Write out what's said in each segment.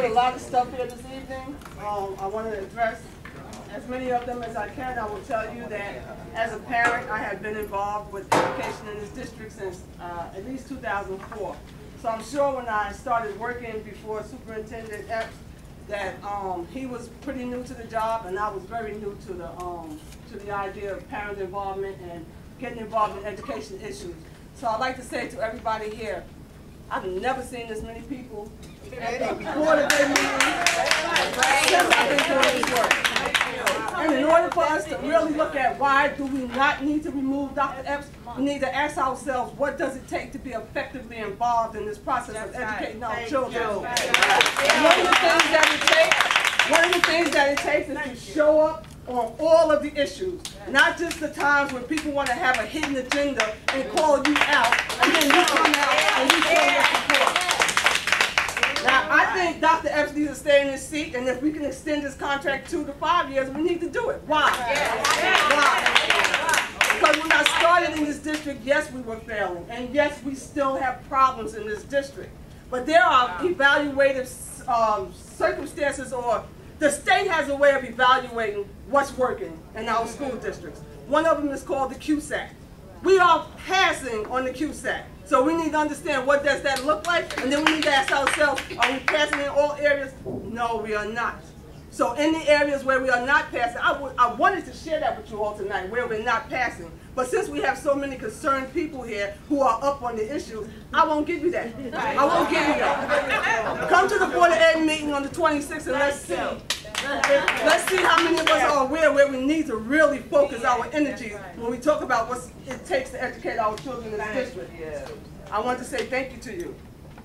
a lot of stuff here this evening. I want to address as many of them as I can. I will tell you that as a parent, I have been involved with education in this district since at least 2004. So I'm sure when I started working before Superintendent Epps that he was pretty new to the job, and I was very new to the idea of parent involvement and getting involved in education issues. So I'd like to say to everybody here, I've never seen this many people before the BoE meeting since I've been doing this work. And in order for us to really look at why do we not need to remove Dr. Epps, we need to ask ourselves, what does it take to be effectively involved in this process of educating our children? And one of the things that it takes is to show up on all of the issues, not just the times when people want to have a hidden agenda and call you out, and then you come out and you show your support. Now, I think Dr. Epps needs to stay in his seat, and if we can extend his contract 2 to 5 years, we need to do it. Why? Why? Because when I started in this district, yes, we were failing, and yes, we still have problems in this district. But there are evaluative circumstances, or the state has a way of evaluating what's working in our school districts. One of them is called the QSAT. We are passing on the QSAT. So we need to understand what does that look like, and then we need to ask ourselves, are we passing in all areas? No, we are not. So in the areas where we are not passing, I wanted to share that with you all tonight, where we're not passing. But since we have so many concerned people here who are up on the issues, I won't give you that. I won't give you that. Come to the Board of Ed meeting on the 26th and let's see. Let's see how many of us are aware where we need to really focus our energy when we talk about what it takes to educate our children in this district. I want to say thank you to you.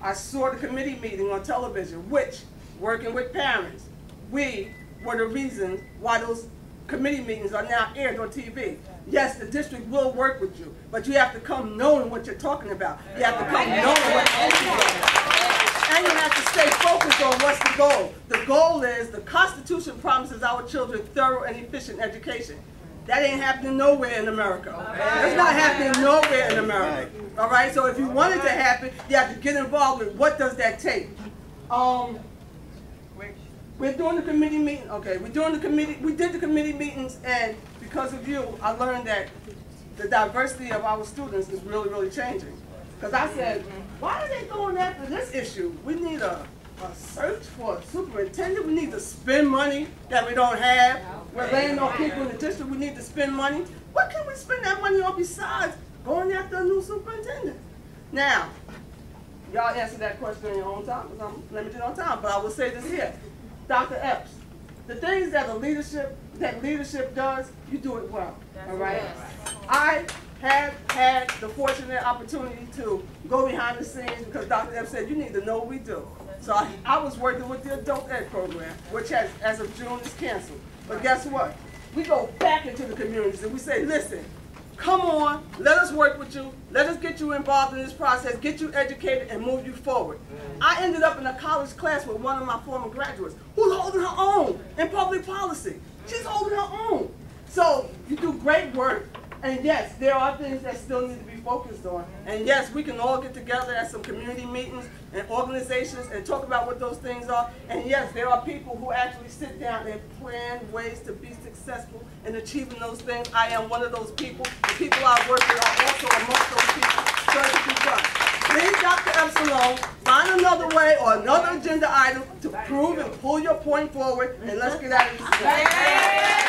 I saw the committee meeting on television, which, working with parents, we were the reason why those committee meetings are now aired on TV. Yes, the district will work with you, but you have to come knowing what you're talking about. You have to come knowing what you're talking about. And you have to stay focused on what's the goal. The goal is the Constitution promises our children thorough and efficient education. That ain't happening nowhere in America. That's not happening nowhere in America. All right, so if you want it to happen, you have to get involved with what does that take. We're doing the committee meeting. Okay, we did the committee meetings, and because of you, I learned that the diversity of our students is really, really changing. Because I said, why are they going after this issue? We need a search for a superintendent. We need to spend money that we don't have. We're laying off people in the district. We need to spend money. What can we spend that money on besides going after a new superintendent? Now, y'all answer that question in your own time, because I'm limited on time, but I will say this here. Dr. Epps, the things that leadership does, you do it well, all right? I have had the fortunate opportunity to go behind the scenes because Dr. Epps said, you need to know what we do. So I was working with the adult ed program, which has, as of June, is canceled. But guess what? We go back into the communities and we say, listen, come on, let us work with you, let us get you involved in this process, get you educated, and move you forward. I ended up in a college class with one of my former graduates who's holding her own in public policy. She's holding her own. So you do great work, and yes, there are things that still need to be focused on. And yes, we can all get together at some community meetings and organizations and talk about what those things are. And yes, there are people who actually sit down and plan ways to be successful in achieving those things. I am one of those people. The people I work with are also amongst those people. So it can be done. Leave Dr. Epps alone, find another way or another agenda item to prove and pull your point forward, and let's get out of this.